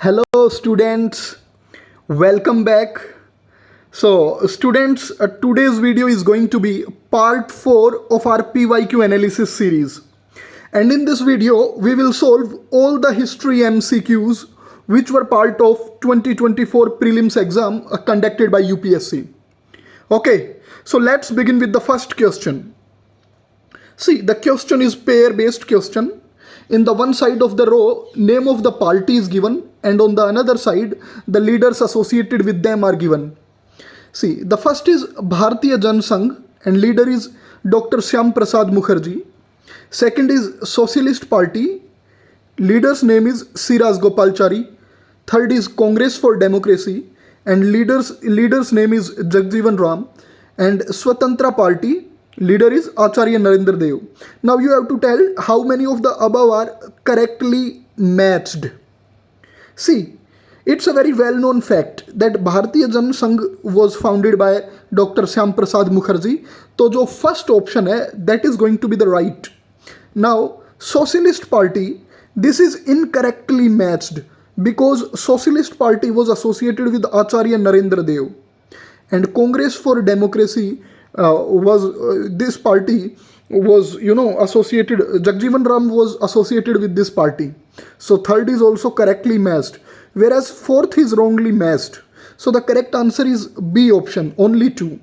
Hello students, welcome back. So students, today's video is going to be part 4 of our PYQ analysis series. And in this video, we will solve all the history MCQs which were part of 2024 prelims exam conducted by UPSC. Okay, so let's begin with the first question. See, the question is pair-based question. In the one side of the row, name of the party is given, and on the another side, the leaders associated with them are given. See, the first is Bharatiya Jan Sangh, and leader is Dr. Shyam Prasad Mukherjee. Second is Socialist Party, leader's name is Siraj Gopalchari. Third is Congress for Democracy, and leader's name is Jagjivan Ram. And Swatantra Party, leader is Acharya Narendra Dev. Now you have to tell how many of the above are correctly matched. See, it's a very well-known fact that Bharatiya Jan Sangh was founded by Dr. Shyam Prasad Mukherjee. So जो first option है, that is going to be the right. Now, Socialist Party, this is incorrectly matched because Socialist Party was associated with Acharya Narendra Dev. And Congress for Democracy this party was associated, Jagjivan Ram was associated with this party. So third is also correctly matched, whereas fourth is wrongly matched. So the correct answer is B option, only 2.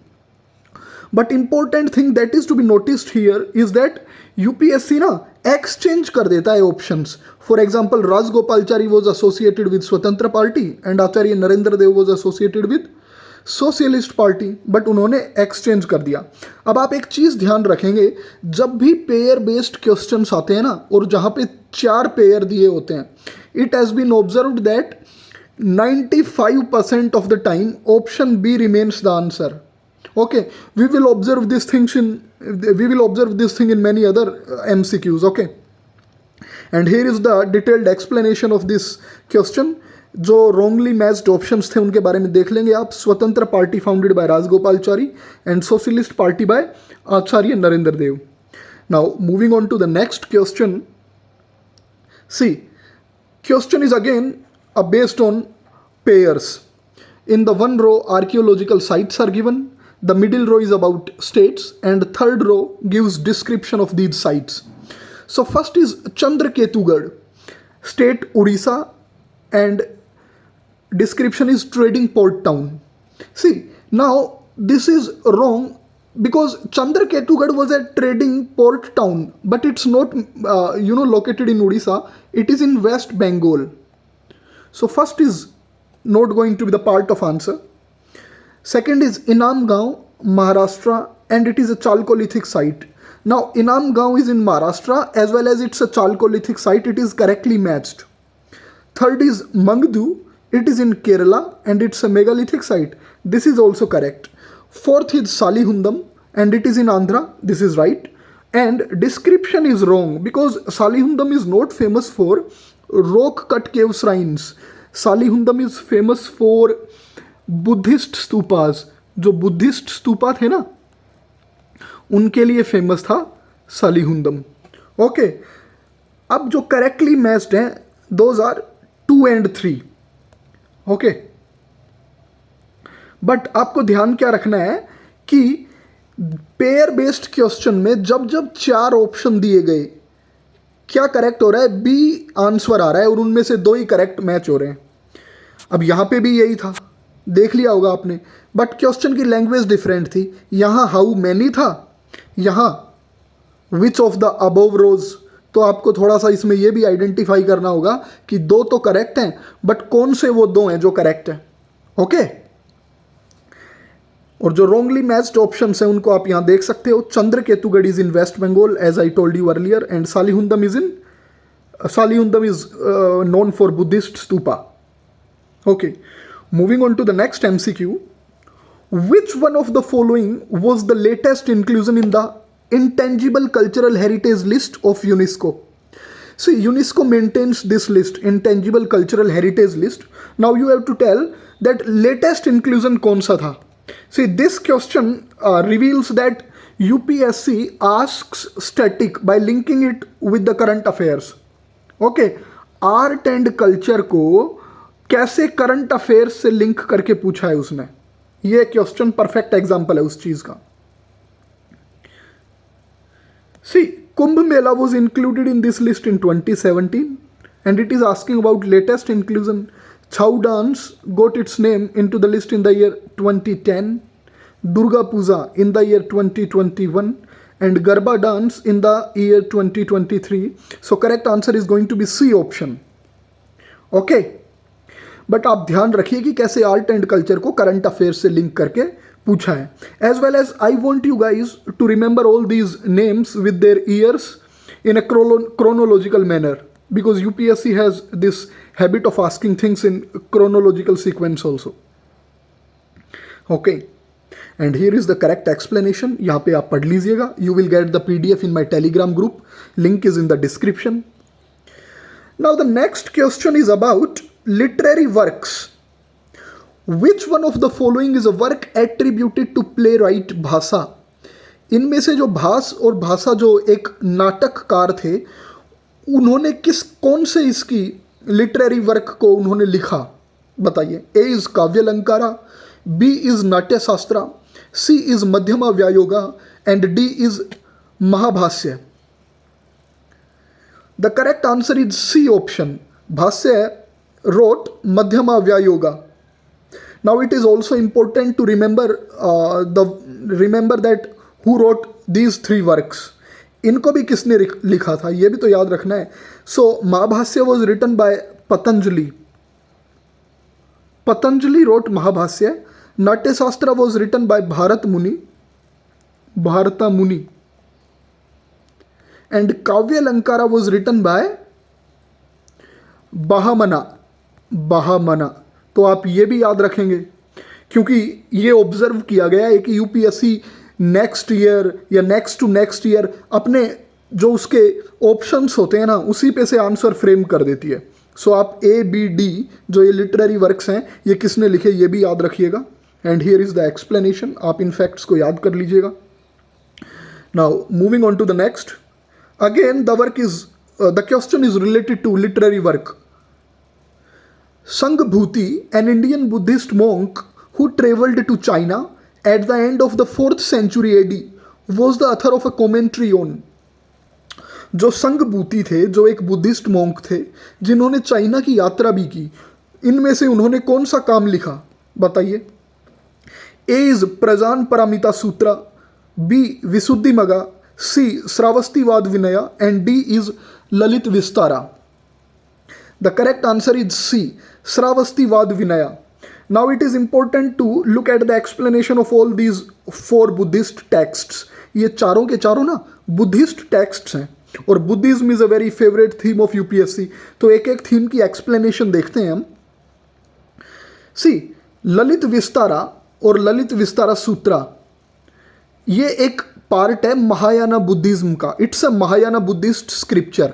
But important thing that is to be noticed here is that UPSC ना exchange कर देता है options. For example, Raj Gopalchari was associated with Swatantra Party and Acharya Narendra Dev was associated with socialist party, but उन्होंने exchange कर दिया. अब आप एक चीज़ ध्यान रखेंगे, जब भी पेयर बेस्ड क्वेश्चंस आते हैं ना, और जहाँ पे 4 पेयर दिए होते हैं, it has been observed that 95% of the time option B remains the answer. Okay, we will observe this thing in many other MCQs. Okay, and here is the detailed explanation of this question. जो wrongly matched options थे उनके बारे में देख लेंगे आप. Swatantra party founded by Rajagopalachari and socialist party by Acharya Narendra Dev. Now moving on to the next question. See, question is again based on pairs. In the one row, archaeological sites are given. The middle row is about states, and third row gives description of these sites. So first is Chandraketugad, state Odisha, and description is trading port town. See, now this is wrong because Chandraketugad was a trading port town, but it's not located in Odisha. It is in West Bengal. So first is not going to be the part of answer. Second is Inamgaon, Maharashtra, and it is a Chalcolithic site. Now Inamgaon is in Maharashtra as well as it's a Chalcolithic site. It is correctly matched. Third is Mangdu, it is in Kerala and it's a megalithic site. This is also correct. Fourth is Salihundam and it is in Andhra. This is right. And description is wrong because Salihundam is not famous for rock cut cave shrines. Salihundam is famous for Buddhist stupas. जो Buddhist stupa थे ना, उनके लिए famous था सालीहुंदम. Okay, अब जो correctly matched हैं, those are 2 and 3. Okay, but आपको ध्यान क्या रखना है कि पेयर बेस्ड क्वेश्चन में जब जब 4 ऑप्शन दिए गए, क्या करेक्ट हो रहा है? बी आंसर आ रहा है और उनमें से 2 ही करेक्ट मैच हो रहे हैं. अब यहाँ पे भी यही था, देख लिया होगा आपने, बट क्वेश्चन की लैंग्वेज डिफरेंट थी. यहाँ हाउ मैनी था, यहाँ विच ऑफ द अबव रोज. तो आपको थोड़ा सा इसमें यह भी आइडेंटिफाई करना होगा कि 2 तो करेक्ट हैं, बट कौन से वो 2 हैं जो करेक्ट हैं. ओके, और जो रॉन्गली मैच्ड ऑप्शंस हैं उनको आप यहां देख सकते हो. Chandraketugarh is in West Bengal as I told you earlier, and Salihundam is known for Buddhist stupa. Okay, moving on to the next MCQ. Which one of the following was the latest inclusion in the intangible cultural heritage list of UNESCO? See, UNESCO maintains this list, intangible cultural heritage list. Now you have to tell that latest inclusion kaun sa tha. See, this question reveals that UPSC asks static by linking it with the current affairs. Okay, art and culture को कैसे current affairs से link करके पूछा है उसने, ये question perfect example है उस चीज का। सी, Kumbh Mela was included in this list in 2017 and it is asking about latest inclusion. Chow dance got its name into the list in the year 2010, Durga Puja in the year 2021 and Garba dance in the year 2023. So correct answer is going to be C option. Okay. But आप ध्यान रखिए कि कैसे art and culture को current affair से link करके पूछा है। As well as I want you guys to remember all these names with their years in a chronological manner because UPSC has this habit of asking things in chronological sequence also. Okay, and here is the correct explanation. यहाँ पे आप पढ़ लीजिएगा. You will get the PDF in my Telegram group. Link is in the description. Now the next question is about literary works. Which one of the following is a work attributed to playwright भाषा? इनमें से जो भास और भाषा जो एक नाटककार थे, उन्होंने कौन से इसकी लिटरेरी वर्क को उन्होंने लिखा, बताइए। ए इज काव्य अलंकारा, बी इज नाट्य शास्त्रा, C is Madhyama Vyayoga and D is Mahabhashya. The correct answer is C option, Bhashya wrote Madhyama Vyayoga. Now it is also important to remember that who wrote these three works. इनको भी किसने लिखा था ये भी तो याद रखना है। So Mahabhasya was written by Patanjali. Patanjali wrote Mahabhasya. Natya Shastra was written by Bharata Muni. And Kavya Lankara was written by बहामना। तो आप ये भी याद रखेंगे क्योंकि ये ऑब्जर्व किया गया है कि यूपीएससी नेक्स्ट ईयर या नेक्स्ट टू नेक्स्ट ईयर अपने जो उसके ऑप्शंस होते हैं ना उसी पे से आंसर फ्रेम कर देती है। सो आप ए बी डी जो ये लिटरेरी वर्क्स हैं ये किसने लिखे ये भी याद रखिएगा। And here is the explanation, आप इन फैक्ट्स को याद कर लीजिएगा। Now moving on to the next, again the question is related to literary work. Sanghbhuti, an Indian Buddhist monk who traveled to China at the end of the 4th century AD, was the author of a commentary on. जो संघभूति थे, जो एक Buddhist monk थे जिन्होंने China की यात्रा भी की, इनमें से उन्होंने कौन सा काम लिखा, बताइए। ए is Pragyan परामिता Sutra, B Visuddhi Magga, C Sarvastivada Vinaya and D is Lalita Vistara. The correct answer is C, Sravastivād Vinaya. Now it is important to look at the explanation of all these 4 Buddhist texts. ये चारों के चारों ना बुद्धिस्ट टेक्स्ट्स हैं और Buddhism is a very favourite theme of UPSC. तो एक एक थीम की एक्सप्लेनेशन देखते हैं हम। सी, ललित विस्तारा और ललित विस्तारा सूत्रा ये एक पार्ट है महायाना बुद्धिज्म का। It's a Mahayana Buddhist scripture.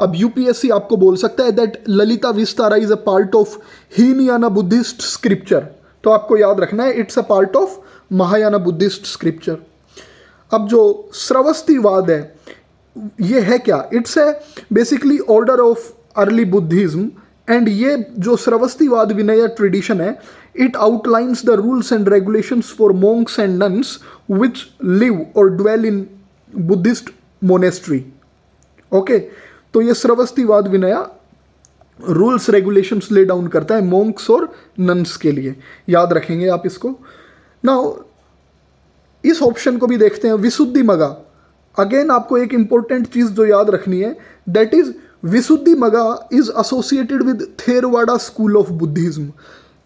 अब यूपीएससी आपको बोल सकता है that Lalita Vistara is a part of Hinayana Buddhist scripture, तो आपको याद रखना है it's a part of Mahayana Buddhist scripture. अब जो श्रवस्तिवाद है ये है क्या, it's a basically order of early Buddhism and ये जो श्रवस्तिवाद विनय ट्रेडिशन है it outlines the rules and regulations for monks and nuns which live और dwell in Buddhist monastery. Okay, तो ये Sarvastivada Vinaya rules regulations lay down करता है मोंक्स और nuns के लिए, याद रखेंगे आप इसको। नाउ इस ऑप्शन को भी देखते हैं, विशुद्धि मगा। अगेन आपको एक इंपॉर्टेंट चीज जो याद रखनी है that is Visuddhi Magga is associated with Theravada school of Buddhism.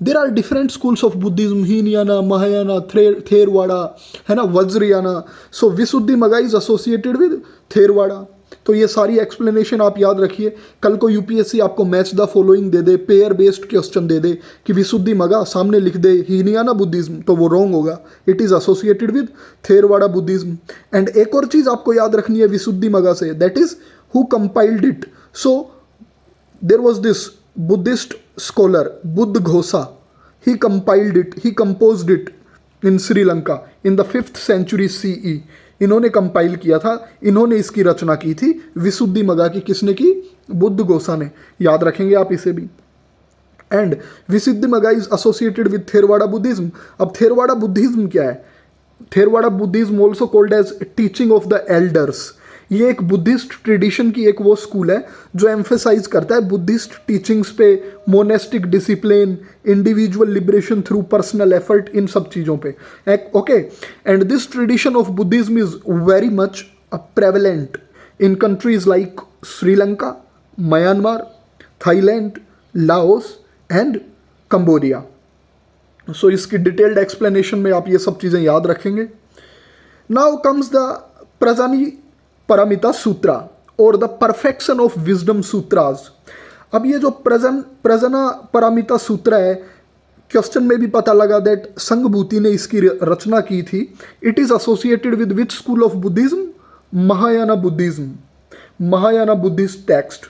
There are different schools of Buddhism, Hinayana, Mahayana, Theravada है ना, वज्रयाना। सो विशुद्धि मगा इज एसोसिएटेड विद थेरवाड़ा। तो ये सारी एक्सप्लेनेशन आप याद रखिए। कल को यूपीएससी आपको मैच द फॉलोइंग दे दे, पेयर बेस्ड क्वेश्चन दे दे कि विशुद्धि मगा, सामने लिख दे हीनयाना बुद्धिज्म, तो वो रॉन्ग होगा। It is associated with Theravada Buddhism. And एक और चीज आपको याद रखनी है विशुद्धि मगा से, that is who compiled it. So there was this Buddhist scholar Buddhaghosa, he compiled it, he composed it in Sri Lanka in the 5th century CE। इन्होंने compile किया था, इन्होंने इसकी रचना की थी। विशुद्धि मगा की किसने की, बुद्ध घोषा ने, याद रखेंगे आप इसे भी। And Visuddhimagga is associated with Theravada Buddhism. अब थेरवाड़ा बुद्धिज्म क्या है? Theravada Buddhism also called as teaching of the elders. ये एक बुद्धिस्ट ट्रेडिशन की एक वो स्कूल है जो एम्फेसाइज करता है बुद्धिस्ट टीचिंग्स पे, monastic discipline, individual liberation through personal effort, इन सब चीज़ों पे। Okay, and this tradition of Buddhism is very much prevalent in countries like Sri Lanka, Myanmar, Thailand, Laos and Cambodia. So इसकी डिटेल्ड एक्सप्लेनेशन में आप ये सब चीज़ें याद रखेंगे। नाउ कम्स द प्रजानी पारमिता सूत्रा और द परफेक्शन ऑफ विजडम सूत्रास। अब ये जो प्रजना पारमिता सूत्र है, क्वेश्चन में भी पता लगा दैट संघभूति ने इसकी रचना की थी। It is associated with which school of Buddhism? Mahayana Buddhism, Mahayana Buddhist text.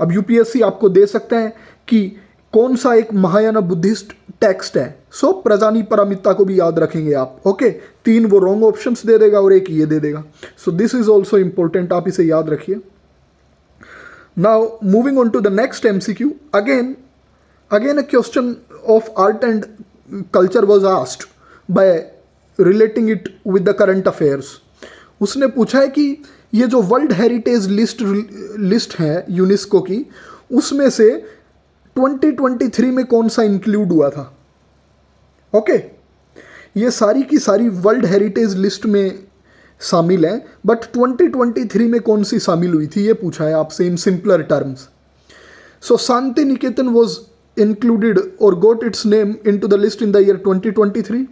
अब यूपीएससी आपको दे सकता है कि कौन सा एक महायाना बुद्धिस्ट टेक्स्ट है। सो प्रजानी पारमिता को भी याद रखेंगे आप। ओके, 3 वो रॉन्ग ऑप्शंस दे देगा और 1 ये दे देगा। So this is also important, आप इसे याद रखिए। Now moving on to the next MCQ, again a question of art and culture was asked by relating it with the current affairs. उसने पूछा है कि ये जो वर्ल्ड हेरिटेज लिस्ट है यूनेस्को की, उसमें से 2023 में कौन सा इंक्लूड हुआ था? ओके, ये सारी की सारी वर्ल्ड हेरिटेज लिस्ट में शामिल है, बट 2023 में कौन सी शामिल हुई थी ये पूछा है आपसे in simpler terms. So Shanti Niketan was included or got its name into the list in the year 2023.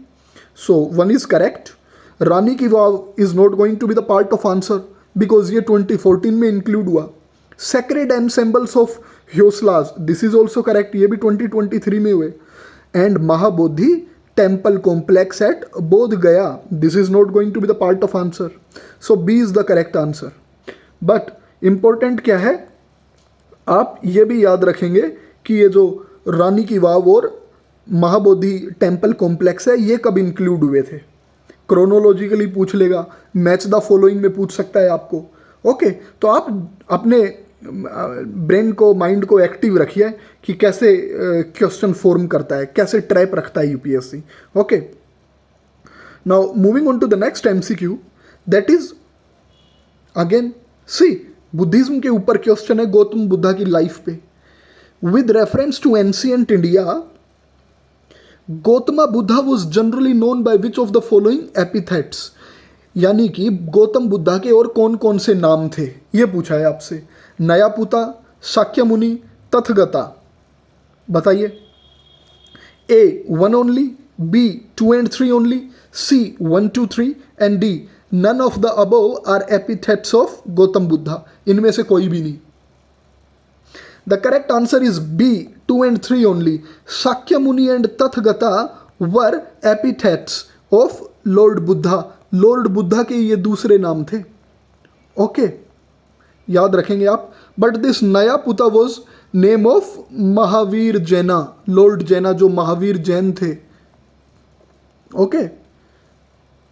So one is correct. Rani ki Vav is not going to be the part of answer because ये 2014 में include हुआ. Sacred ensembles of Hyoslas, this is also correct, ये भी 2023 में हुए. And Mahabodhi temple complex at Bodh Gaya, this is not going to be the part of answer. So B is the correct answer. But important क्या है, आप ये भी याद रखेंगे कि ये जो रानी की वाव और महाबोधि टेम्पल कॉम्प्लेक्स है ये कब इंक्लूड हुए थे? क्रोनोलॉजिकली पूछ लेगा, मैच द फॉलोइंग में पूछ सकता है आपको। ओके, तो आप अपने ब्रेन को, माइंड को एक्टिव रखिए कि कैसे क्वेश्चन फॉर्म करता है, कैसे ट्रैप रखता है UPSC. Okay, now moving on to the next MCQ, that is again see Buddhism के ऊपर क्वेश्चन है गौतम बुद्धा की लाइफ पे। With reference to ancient India, Gautama Buddha was generally known by which of the following epithets? यानी कि गौतम बुद्धा के और कौन कौन से नाम थे ये पूछा है आपसे। नया पुता, शाक्य मुनि, तथगता। बताइए। A 1 only, B 2 and 3 only, C 1 2 3 and D none of the above are epithets of Gautam Buddha. इनमें से कोई भी नहीं। The correct answer is B 2 and 3 only. Shakya Muni and Tathagata were epithets of Lord Buddha. Lord Buddha के ये दूसरे नाम थे। ओके, याद रखेंगे आप। बट दिस नया पुता वॉज नेम ऑफ महावीर जैना, लॉर्ड जैना जो महावीर जैन थे। ओके,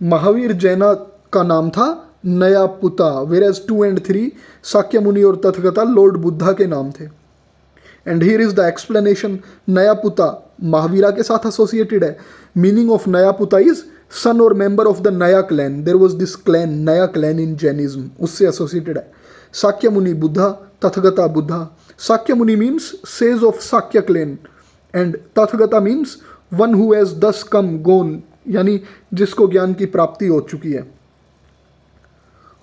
महावीर जैना का नाम था नया पुता, वेरेज 2 and 3 शाक्य मुनि और तथगता लॉर्ड बुद्धा के नाम थे। And here is the explanation. नया पुता महावीरा के साथ एसोसिएटेड है। मीनिंग ऑफ नया पुता इज सन और member of the Naya clan. There was this clan, Naya clan in Jainism, उससे एसोसिएटेड है। Shakya Muni Buddha, Tathagata Buddha. Shakya Muni means sage of Shakya clan and Tathagata means one who has thus come गोन, यानी जिसको ज्ञान की प्राप्ति हो चुकी है।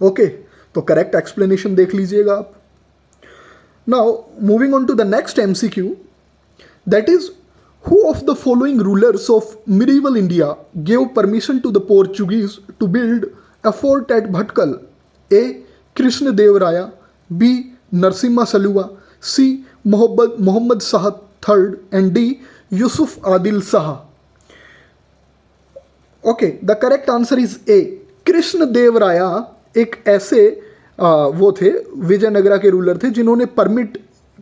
ओके, तो करेक्ट एक्सप्लेनेशन देख लीजिएगा आप। Now, moving on to the next MCQ, that is, who of the following rulers of medieval India gave permission to the Portuguese to build a fort at Bhatkal? A. Krishna Dev Raya, B. Narsimha Saluwa, C. Muhammad Shah III, and D. Yusuf Adil Shah. Okay, the correct answer is A. Krishna देव राया एक ऐसे वो थे, विजयनगरा के ruler थे, जिन्होंने permit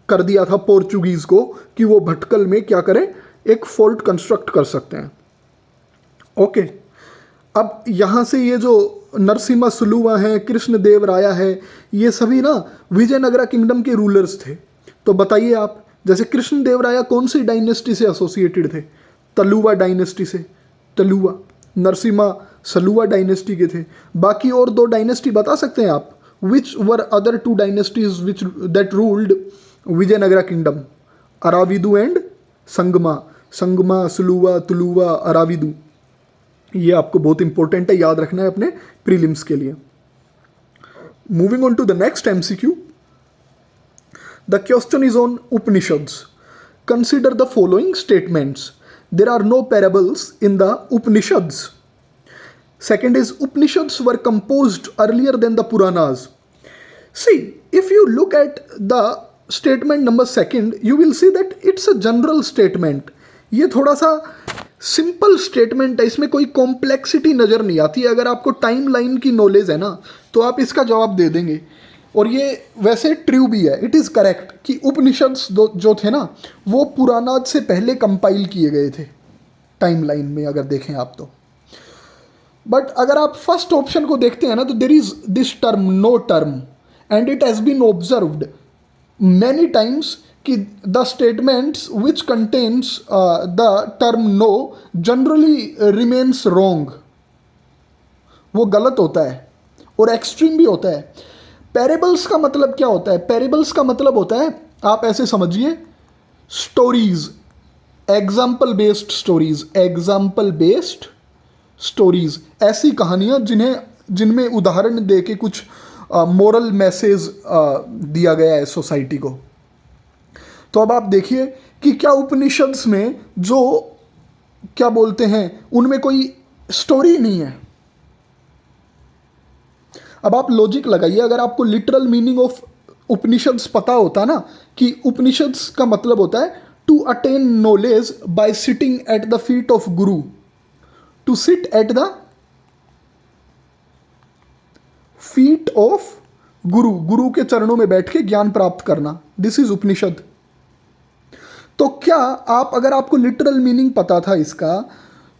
कर दिया था पोर्चुगीज़ को कि वो भटकल में क्या करें, एक फोर्ट कंस्ट्रक्ट कर सकते हैं। ओके, अब यहाँ से ये जो नरसिम्हा सुलुवा हैं, कृष्ण देव राया है, ये सभी ना विजयनगरा किंगडम के रूलर्स थे। तो बताइए आप, जैसे कृष्णदेवराया कौन सी डायनेस्टी से एसोसिएटेड थे? तलुवा डायनेस्टी से, तलुवा। नरसिम्हा सलुवा डायनेस्टी के थे। बाकी और दो डायनेस्टी बता सकते हैं आप? Which were other two dynasties which that ruled Vijayanagara kingdom? Aravidu and Sangama. Sangama, Saluva, Tuluva, Aravidu. ये आपको बहुत इंपॉर्टेंट है, याद रखना है अपने प्रीलिम्स के लिए। Moving on to the next MCQ. The question is on Upanishads. Consider the following statements. There are no parables in the Upanishads. Second is Upanishads were composed earlier than the Puranas. See, if you look at the statement number second, you will see that it's a general statement. ये थोड़ा सा simple statement है, इसमें कोई complexity नज़र नहीं आती। अगर आपको टाइम लाइन की नॉलेज है ना तो आप इसका जवाब दे देंगे। और ये वैसे ट्रू भी है, इट इज़ करेक्ट कि उपनिषद्स जो थे ना वो पुराणाद से पहले कंपाइल किए गए थे टाइम लाइन में, अगर देखें आप तो। बट अगर आप फर्स्ट ऑप्शन को देखते हैं ना तो there is this term no term, and it has been observed many times कि the statements which contains the term no generally remains wrong. वो गलत होता है और एक्सट्रीम भी होता है। पैरेबल्स का मतलब क्या होता है? पैरेबल्स का मतलब होता है, आप ऐसे समझिए, stories, example based stories. Example based stories ऐसी कहानियाँ जिनमें उदाहरण दे के कुछ मोरल मैसेज दिया गया है सोसाइटी को। तो अब आप देखिए कि क्या उपनिषद्स में जो क्या बोलते हैं उनमें कोई स्टोरी नहीं है। अब आप लॉजिक लगाइए, अगर आपको लिटरल मीनिंग ऑफ उपनिषद्स पता होता ना कि उपनिषद्स का मतलब होता है to attain knowledge by sitting at the feet of guru, to sit at the feet of guru, गुरु के चरणों में बैठ के ज्ञान प्राप्त करना, दिस इज उपनिषद। तो क्या आप, अगर आपको लिटरल मीनिंग पता था इसका,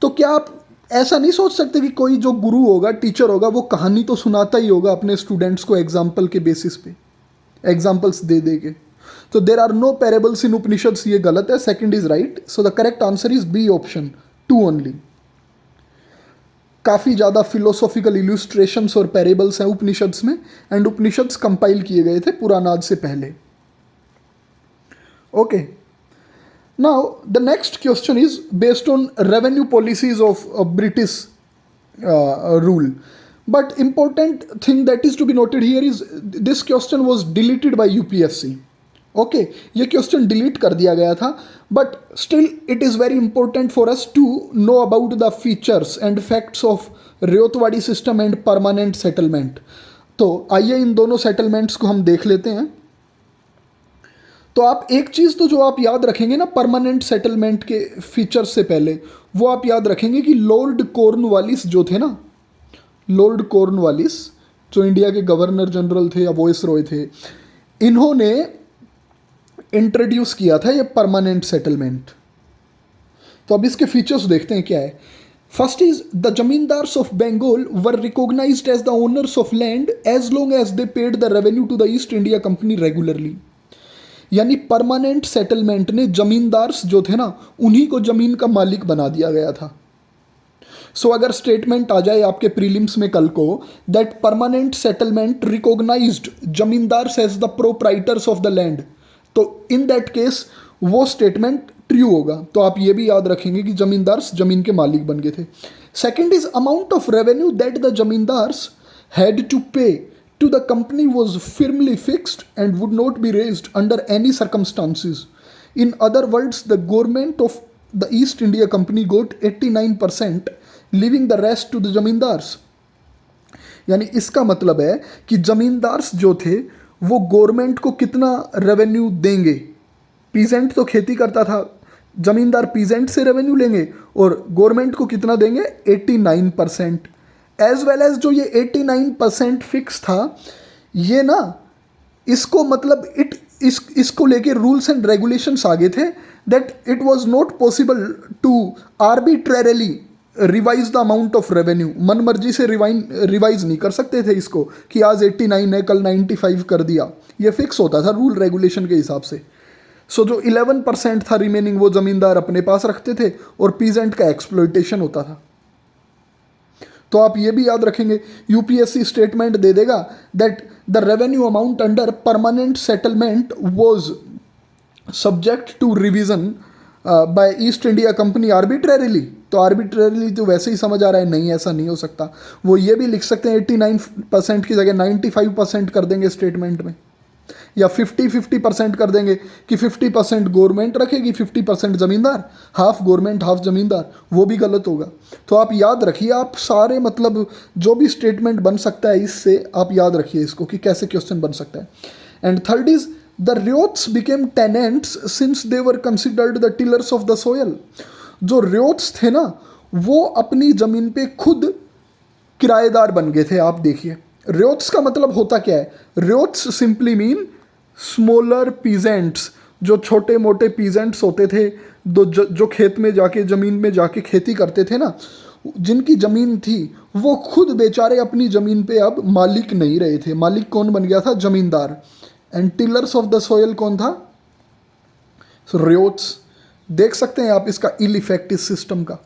तो क्या आप ऐसा नहीं सोच सकते कि कोई जो गुरु होगा, टीचर होगा, वो कहानी तो सुनाता ही होगा अपने स्टूडेंट्स को एग्जाम्पल के बेसिस पे, एग्जाम्पल्स दे दे के। तो there are no parables in Upanishads, ये गलत है, second is right. So the correct answer is B option 2 only. काफ़ी ज़्यादा फिलोसॉफिकल इल्यूस्ट्रेशंस और पैरेबल्स हैं उपनिषद्स में, एंड उपनिषद्स कंपाइल किए गए थे पुरानाद से पहले। Okay, now the next question is based on revenue policies of British rule, but important thing that is to be noted here is this question was deleted by UPSC. Okay, ये question delete कर दिया गया था, but still it is very important for us to know about the features and facts of रेवतवाड़ी system and permanent settlement. तो आइए इन दोनों settlements को हम देख लेते हैं। तो आप एक चीज़ तो जो आप याद रखेंगे ना परमानेंट सेटलमेंट के फीचर्स से पहले, वो आप याद रखेंगे कि लॉर्ड कॉर्नवालिस जो थे ना, लॉर्ड कॉर्नवालिस जो इंडिया के गवर्नर जनरल थे या वॉइस रॉय थे, इन्होंने इंट्रोड्यूस किया था ये परमानेंट सेटलमेंट। तो अब इसके फीचर्स देखते हैं क्या है। First is the zamindars of Bengal were recognised as the owners of land as long as they paid the revenue to the East India Company regularly. यानी परमानेंट सेटलमेंट ने जमींदार्स जो थे ना उन्हीं को जमीन का मालिक बना दिया गया था। सो अगर स्टेटमेंट आ जाए आपके प्रीलिम्स में कल को that permanent settlement recognised zamindars as the proprietors of the land, तो इन दैट केस वो स्टेटमेंट ट्रू होगा। तो आप ये भी याद रखेंगे कि जमींदार्स जमीन के मालिक बन गए थे। Second is amount of revenue that the zamindars had to pay to the company was firmly fixed and would not be raised under any circumstances. In other words, the government of the East India Company got 89%, leaving the rest to the zamindars. यानी इसका मतलब है कि जमींदार्स जो थे वो government को कितना रेवेन्यू देंगे। पीजेंट तो खेती करता था, जमींदार पीजेंट से रेवेन्यू लेंगे और गवर्नमेंट को कितना देंगे 89%। एज वेल एज जो ये 89% फिक्स था, ये ना इसको मतलब इसको लेके रूल्स एंड रेगुलेशंस आगे थे that it was not possible to arbitrarily revise the amount of revenue. मन मर्जी से रिवाइज नहीं कर सकते थे इसको कि आज 89 है कल 95 कर दिया, ये फिक्स होता था रूल रेगुलेशन के हिसाब से। सो जो 11% था रिमेनिंग वो जमींदार अपने पास रखते थे और पीजेंट का एक्सप्लॉइटेशन होता था। तो आप ये भी याद रखेंगे, यूपीएससी स्टेटमेंट दे देगा that the revenue amount under permanent settlement was subject to revision by East India Company arbitrarily. तो आर्बिट्रेरिली तो वैसे ही समझ आ रहा है, नहीं ऐसा नहीं हो सकता। वो ये भी लिख सकते हैं 89% की जगह 95% कर देंगे स्टेटमेंट में, या 50-50% कर देंगे कि 50% गवर्नमेंट रखेगी, 50% ज़मींदार, हाफ गवर्नमेंट हाफ ज़मींदार, वो भी गलत होगा। तो आप याद रखिए, आप सारे मतलब जो भी स्टेटमेंट बन सकता है इससे आप याद रखिए इसको कि कैसे क्वेश्चन बन सकता है। And third is the ryots became tenants since they were considered the tillers of the soil. जो रियोट्स थे ना वो अपनी ज़मीन पे खुद किराएदार बन गए थे। आप देखिए रियोट्स का मतलब होता क्या है, रियोट्स सिंपली मीन स्मॉलर पीजेंट्स, जो छोटे मोटे पीजेंट्स होते थे जो खेत में जाके ज़मीन में जाके खेती करते थे ना, जिनकी ज़मीन थी वो खुद बेचारे अपनी ज़मीन पे अब मालिक नहीं रहे थे। मालिक कौन बन गया था, ज़मींदार। And tillers of the soil कौन था, रियोट्स। देख सकते हैं आप इसका इल इफेक्ट इस सिस्टम का।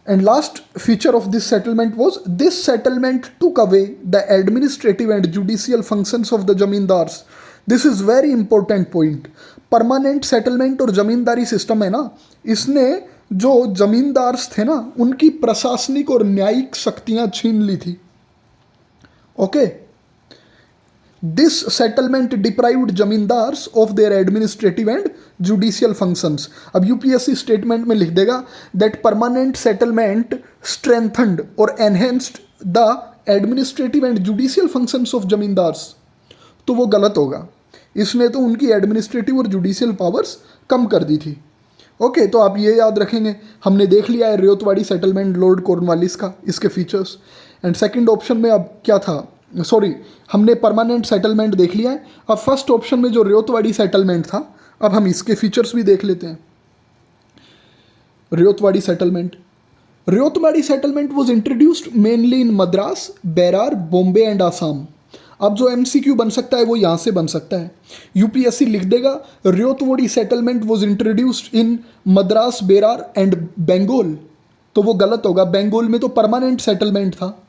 And last feature of this settlement was this settlement took away the administrative and judicial functions of the zamindars. This is very important point. Permanent settlement और जमींदारी सिस्टम है ना, इसने जो जमींदार्स थे ना उनकी प्रशासनिक और न्यायिक शक्तियां छीन ली थी। Okay, this settlement deprived zamindars of their administrative and judicial functions. अब यूपीएससी स्टेटमेंट में लिख देगा दैट परमानेंट सेटलमेंट स्ट्रेंथन्ड और enhanced the administrative and judicial functions of zamindars, तो वो गलत होगा। इसने तो उनकी एडमिनिस्ट्रेटिव और जुडिशियल पावर्स कम कर दी थी। ओके, तो आप ये याद रखेंगे। हमने देख लिया है रियोतवाड़ी सेटलमेंट लॉर्ड कॉर्नवालिस का, इसके फीचर्स। एंड सेकंड ऑप्शन में अब क्या था, सॉरी हमने परमानेंट सेटलमेंट देख लिया है। अब फर्स्ट ऑप्शन में जो रियोतवाड़ी सेटलमेंट था, अब हम इसके फीचर्स भी देख लेते हैं। Ryotwari settlement was introduced mainly in Madras, Berar, Bombay and Assam. अब जो एमसीक्यू बन सकता है वो यहां से बन सकता है। यूपीएससी लिख देगा Ryotwari settlement was introduced in Madras, Berar and Bengal, तो वो गलत होगा। बंगाल में तो परमानेंट सेटलमेंट था,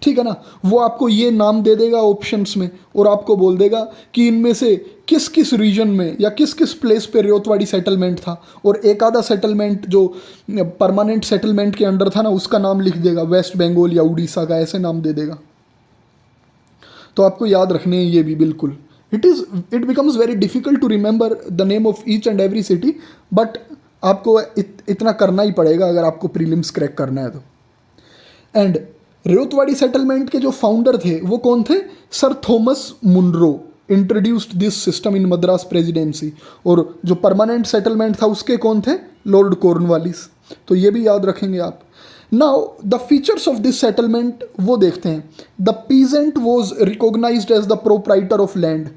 ठीक है ना। वो आपको ये नाम दे देगा ऑप्शंस में और आपको बोल देगा कि इनमें से किस किस रीजन में या किस किस प्लेस पे रियोतवाड़ी सेटलमेंट था, और एक आधा सेटलमेंट जो परमानेंट सेटलमेंट के अंडर था ना उसका नाम लिख देगा, वेस्ट बंगाल या उड़ीसा का, ऐसे नाम दे देगा। तो आपको याद रखने हैं ये भी बिल्कुल। It becomes very difficult to remember the name of each and every city, but आपको इतना करना ही पड़ेगा अगर आपको प्रीलिम्स क्रैक करना है तो। एंड रियोतवाड़ी सेटलमेंट के जो फाउंडर थे वो कौन थे, sir Thomas Munro introduced this system in Madras presidency. और जो परमानेंट सेटलमेंट था उसके कौन थे, लॉर्ड कॉर्नवालिस। तो ये भी याद रखेंगे आप। Now the features of this settlement वो देखते हैं। The peasant was recognised as the proprietor of land.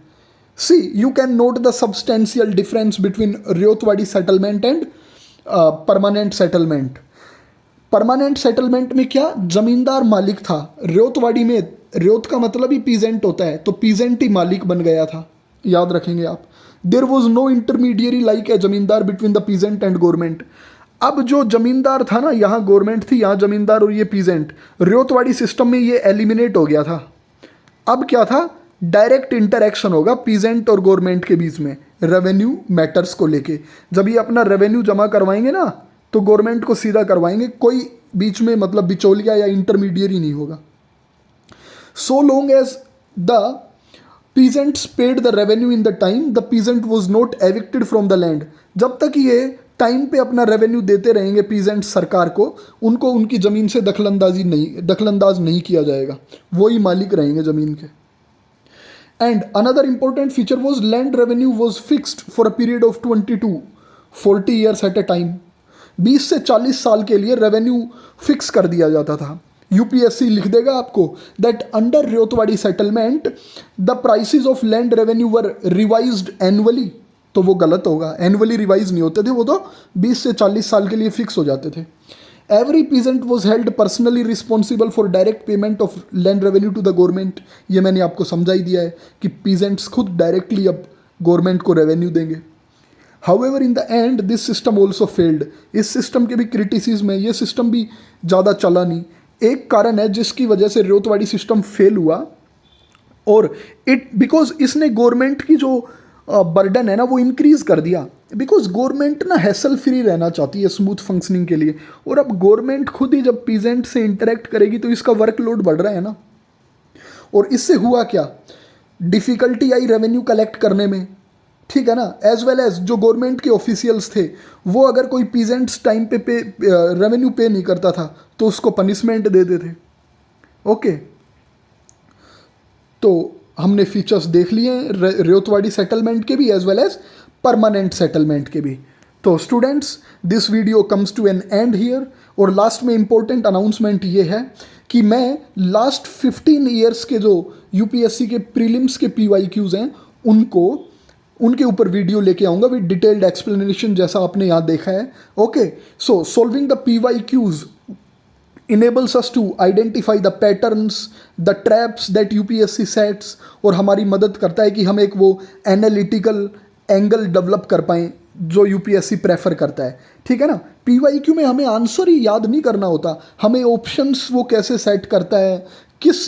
See you can note the substantial difference between Ryotwari settlement and permanent settlement. Permanent settlement में क्या, जमींदार मालिक था। रियोतवाड़ी में रियोत का मतलब ही पीजेंट होता है, तो पीजेंट ही मालिक बन गया था, याद रखेंगे आप। There was no intermediary like a zamindar between the peasant and government. अब जो जमींदार था ना, यहाँ गवर्नमेंट थी, यहाँ जमींदार और ये पीजेंट, रियोतवाड़ी सिस्टम में ये एलिमिनेट हो गया था। अब क्या था, डायरेक्ट इंटरेक्शन होगा पीजेंट और गवर्नमेंट के बीच में रेवेन्यू मैटर्स को लेके। जब ये अपना रेवेन्यू जमा करवाएंगे ना तो गवर्नमेंट को सीधा करवाएंगे, कोई बीच में मतलब बिचौलिया या इंटरमीडियरी नहीं होगा। So long as the peasants paid the revenue in the time, the peasant was not evicted from the land. जब तक ये टाइम पे अपना रेवेन्यू देते रहेंगे पीजेंट सरकार को, उनको उनकी ज़मीन से दखलंदाज नहीं किया जाएगा, वो ही मालिक रहेंगे ज़मीन के। And another important feature was land revenue was fixed for a period of 40 years at a time. 20 से 40 साल के लिए रेवेन्यू फिक्स कर दिया जाता था। यूपीएससी लिख देगा आपको that under ryotwari settlement the prices of land revenue were revised annually, तो वो गलत होगा। एनुअली रिवाइज नहीं होते थे, वो तो 20 से 40 साल के लिए फिक्स हो जाते थे। Every peasant was held personally responsible for direct payment of land revenue to the government. ये मैंने आपको समझा ही दिया है कि पीजेंट्स खुद डायरेक्टली अब गवर्नमेंट को रेवेन्यू देंगे। However in the end this system also failed. इस सिस्टम के भी क्रिटिसिज्म है, ये सिस्टम भी ज़्यादा चला नहीं। एक कारण है जिसकी वजह से रेवतवाड़ी सिस्टम फेल हुआ, और इट बिकॉज इसने गवर्नमेंट की जो बर्डन है ना वो इंक्रीज कर दिया। बिकॉज गवर्नमेंट ना हैसल फ्री रहना चाहती है स्मूथ फंक्शनिंग के लिए, और अब गवर्नमेंट खुद ही जब पीजेंट से इंटरेक्ट करेगी तो इसका वर्कलोड बढ़ रहा है ना। और इससे हुआ क्या, डिफिकल्टी आई रेवेन्यू कलेक्ट करने में, ठीक है ना। एज वेल एज जो गवर्नमेंट के ऑफिशियल्स थे वो अगर कोई पीजेंट्स टाइम पे रेवेन्यू पे नहीं करता था तो उसको पनिशमेंट देते थे। ओके, तो हमने फीचर्स देख लिए रेवतवाड़ी सेटलमेंट के भी as well as permanent settlement के भी। तो students, this video comes to an end here. और लास्ट में इंपॉर्टेंट अनाउंसमेंट ये है कि मैं लास्ट 15 ईयर्स के जो यूपीएससी के प्रीलिम्स के PYQs हैं उनके ऊपर वीडियो लेके आऊँगा विद डिटेल्ड एक्सप्लेनेशन, जैसा आपने यहाँ देखा है। Okay, so solving the PYQs enables us to identify the patterns, the traps that UPSC sets, और हमारी मदद करता है कि हम एक वो एनालिटिकल एंगल डेवलप कर पाएँ जो UPSC प्रेफर करता है, ठीक है ना। PYQ में हमें आंसर ही याद नहीं करना होता, हमें ऑप्शंस वो कैसे सेट करता है, किस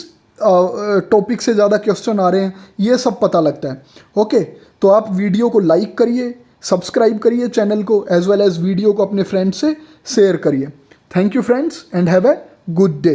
टॉपिक से ज़्यादा क्वेश्चन आ रहे हैं, ये सब पता लगता है। ओके, तो आप वीडियो को लाइक करिए, सब्सक्राइब करिए चैनल को, एज वेल एज वीडियो को अपने फ्रेंड्स से शेयर करिए। Thank you friends and have a good day.